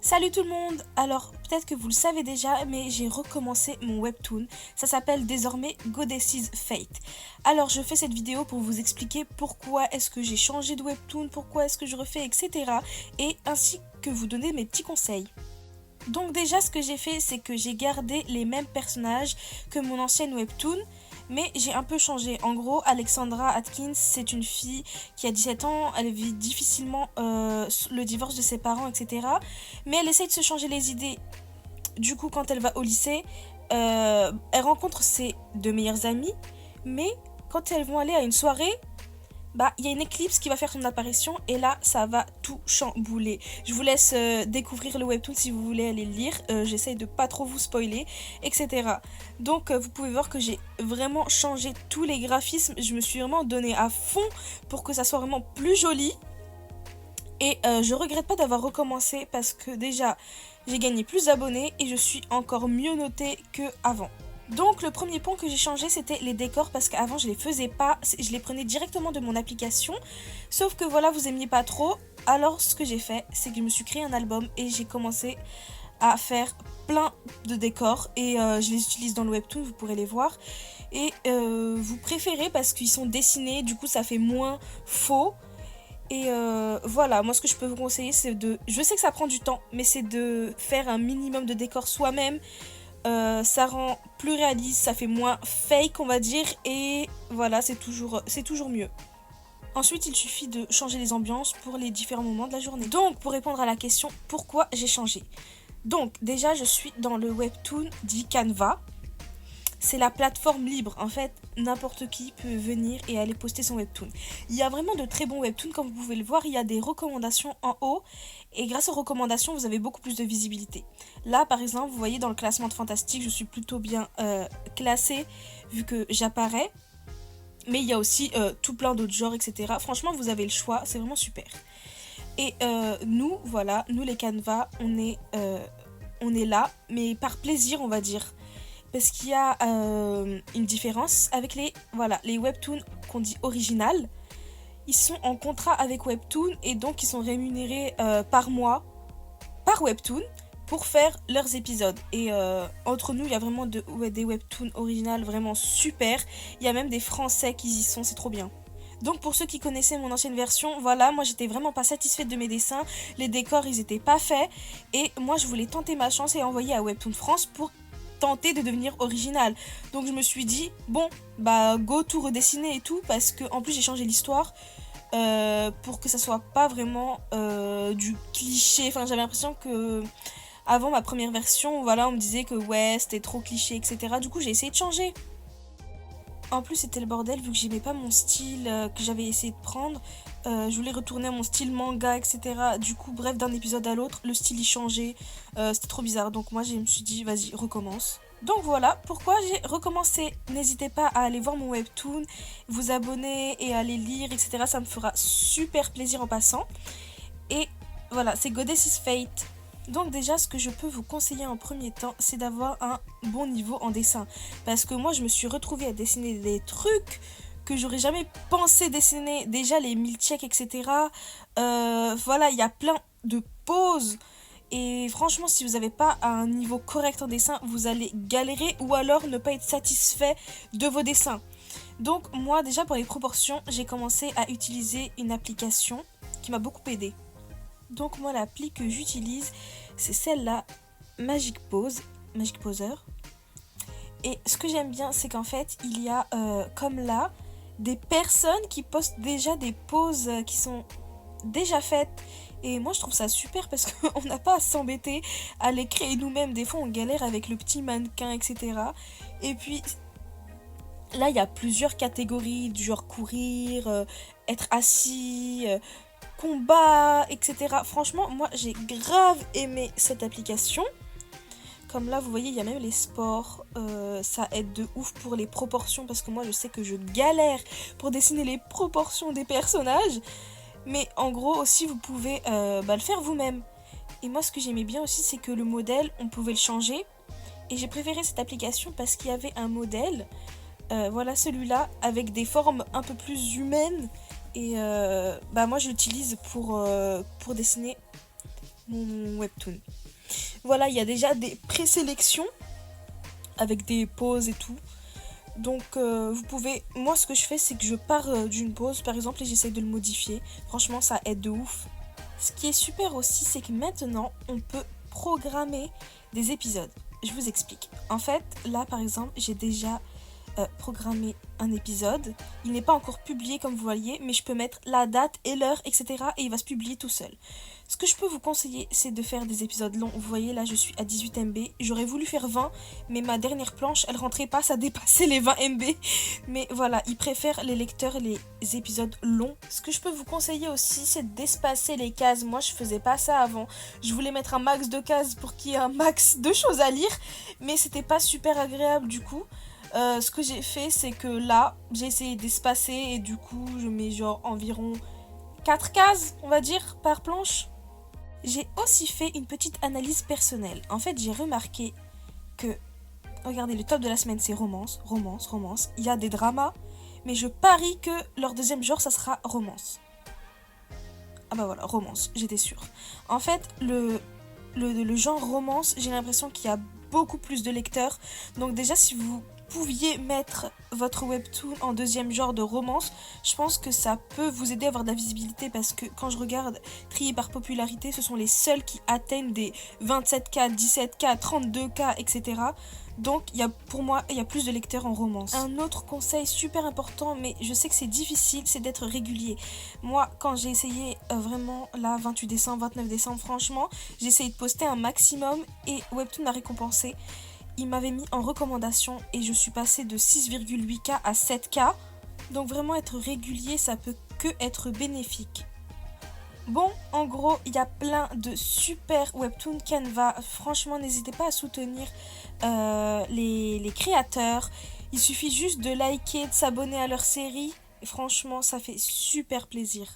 Salut tout le monde! Alors, peut-être que vous le savez déjà, mais j'ai recommencé mon webtoon. Ça s'appelle désormais Goddess's Fate. Alors, je fais cette vidéo pour vous expliquer pourquoi est-ce que j'ai changé de webtoon, pourquoi est-ce que je refais, etc. Et ainsi que vous donner mes petits conseils. Donc déjà, ce que j'ai fait, c'est que j'ai gardé les mêmes personnages que mon ancienne webtoon, mais j'ai un peu changé. En gros, Alexandra Atkins, c'est une fille qui a 17 ans, elle vit difficilement le divorce de ses parents, etc. Mais elle essaye de se changer les idées. Du coup, quand elle va au lycée, elle rencontre ses deux meilleures amies, mais quand elles vont aller à une soirée, il y a une éclipse qui va faire son apparition et là ça va tout chambouler. Je vous laisse découvrir le webtoon si vous voulez aller le lire. J'essaye de pas trop vous spoiler, etc. Donc vous pouvez voir que j'ai vraiment changé tous les graphismes. Je me suis vraiment donné à fond pour que ça soit vraiment plus joli. Et je regrette pas d'avoir recommencé parce que déjà j'ai gagné plus d'abonnés et je suis encore mieux notée que avant. Donc le premier point que j'ai changé c'était les décors parce qu'avant je les faisais pas, je les prenais directement de mon application. Sauf que voilà, vous aimiez pas trop. Alors ce que j'ai fait c'est que je me suis créé un album et j'ai commencé à faire plein de décors et je les utilise dans le webtoon, vous pourrez les voir. Et vous préférez parce qu'ils sont dessinés, du coup ça fait moins faux. Et voilà, moi ce que je peux vous conseiller c'est de... Je sais que ça prend du temps, mais c'est de faire un minimum de décors soi-même. Ça rend plus réaliste, ça fait moins fake on va dire et voilà c'est toujours mieux. Ensuite il suffit de changer les ambiances pour les différents moments de la journée. Donc pour répondre à la question pourquoi j'ai changé. Donc déjà je suis dans le webtoon dit Canva. C'est la plateforme libre, en fait n'importe qui peut venir et aller poster son webtoon. Il y a vraiment de très bons webtoons, comme vous pouvez le voir, il y a des recommandations en haut et grâce aux recommandations vous avez beaucoup plus de visibilité. Là par exemple vous voyez dans le classement de Fantastique je suis plutôt bien classée vu que j'apparais, mais il y a aussi tout plein d'autres genres, etc. Franchement vous avez le choix, c'est vraiment super. Et nous voilà, nous les Canva on est là mais par plaisir on va dire. Parce qu'il y a une différence avec les webtoons qu'on dit original. Ils sont en contrat avec Webtoon et donc ils sont rémunérés par mois, par Webtoon, pour faire leurs épisodes. Et entre nous, il y a vraiment des webtoons originales vraiment super. Il y a même des Français qui y sont, c'est trop bien. Donc pour ceux qui connaissaient mon ancienne version, voilà, moi j'étais vraiment pas satisfaite de mes dessins, les décors ils étaient pas faits, et moi je voulais tenter ma chance et envoyer à Webtoon France pour tenter de devenir original. Donc je me suis dit, bon, go tout redessiner et tout, parce que en plus j'ai changé l'histoire pour que ça soit pas vraiment du cliché, enfin j'avais l'impression que avant ma première version, voilà, on me disait que ouais, c'était trop cliché, etc. Du coup j'ai essayé de changer. En plus c'était le bordel vu que j'aimais pas mon style que j'avais essayé de prendre. Je voulais retourner à mon style manga, etc. Du coup bref, d'un épisode à l'autre, le style y changeait. C'était trop bizarre. Donc moi je me suis dit vas-y recommence. Donc voilà pourquoi j'ai recommencé. N'hésitez pas à aller voir mon webtoon, vous abonner et aller lire, etc. Ça me fera super plaisir en passant. Et voilà, c'est Goddess's Fate. Donc déjà, ce que je peux vous conseiller en premier temps, c'est d'avoir un bon niveau en dessin. Parce que moi, je me suis retrouvée à dessiner des trucs que j'aurais jamais pensé dessiner. Déjà, les milkshakes, etc. Voilà, il y a plein de poses. Et franchement, si vous n'avez pas un niveau correct en dessin, vous allez galérer ou alors ne pas être satisfait de vos dessins. Donc moi, déjà pour les proportions, j'ai commencé à utiliser une application qui m'a beaucoup aidée. Donc moi l'appli que j'utilise c'est celle-là, Magic Poser. Et ce que j'aime bien c'est qu'en fait il y a comme là des personnes qui postent déjà des poses qui sont déjà faites. Et moi je trouve ça super parce qu'on n'a pas à s'embêter à les créer nous-mêmes. Des fois on galère avec le petit mannequin, etc. Et puis là il y a plusieurs catégories du genre courir, être assis, combat, etc. Franchement, moi j'ai grave aimé cette application. Comme là, vous voyez, il y a même les sports. Ça aide de ouf pour les proportions parce que moi je sais que je galère pour dessiner les proportions des personnages. Mais en gros aussi, vous pouvez le faire vous-même. Et moi, ce que j'aimais bien aussi, c'est que le modèle, on pouvait le changer. Et j'ai préféré cette application parce qu'il y avait un modèle, voilà celui-là, avec des formes un peu plus humaines. Et moi je l'utilise pour dessiner mon webtoon. Voilà, il y a déjà des présélections avec des pauses et tout. Donc vous pouvez, moi ce que je fais c'est que je pars d'une pause par exemple et j'essaye de le modifier. Franchement ça aide de ouf. Ce qui est super aussi c'est que maintenant on peut programmer des épisodes. Je vous explique. En fait là par exemple j'ai déjà programmé un épisode. Il n'est pas encore publié comme vous voyez, mais je peux mettre la date et l'heure, etc. et il va se publier tout seul. Ce que je peux vous conseiller, c'est de faire des épisodes longs. Vous voyez, là, je suis à 18 MB. J'aurais voulu faire 20, mais ma dernière planche, elle rentrait pas, ça dépassait les 20 MB. Mais voilà, ils préfèrent les lecteurs les épisodes longs. Ce que je peux vous conseiller aussi, c'est d'espacer les cases. Moi, je faisais pas ça avant. Je voulais mettre un max de cases pour qu'il y ait un max de choses à lire, mais c'était pas super agréable du coup. Ce que j'ai fait, c'est que là, j'ai essayé d'espacer et du coup, je mets genre environ 4 cases, on va dire, par planche. J'ai aussi fait une petite analyse personnelle. En fait, j'ai remarqué que, regardez, le top de la semaine, c'est romance, romance, romance. Il y a des dramas, mais je parie que leur deuxième genre, ça sera romance. Ah bah voilà, romance, j'étais sûre. En fait, le genre romance, j'ai l'impression qu'il y a beaucoup plus de lecteurs. Donc déjà, si vous pouviez mettre votre webtoon en deuxième genre de romance, je pense que ça peut vous aider à avoir de la visibilité parce que quand je regarde trié par popularité, ce sont les seuls qui atteignent des 27K, 17K, 32K, etc. Donc pour moi, il y a plus de lecteurs en romance. Un autre conseil super important, mais je sais que c'est difficile, c'est d'être régulier. Moi, quand j'ai essayé vraiment, là, 28 décembre, 29 décembre, franchement, j'ai essayé de poster un maximum et Webtoon a récompensé. Il m'avait mis en recommandation et je suis passée de 6,8K à 7K. Donc vraiment être régulier, ça peut que être bénéfique. Bon, en gros, il y a plein de super webtoons Canva. Franchement, n'hésitez pas à soutenir les créateurs. Il suffit juste de liker, de s'abonner à leur série. Et franchement, ça fait super plaisir.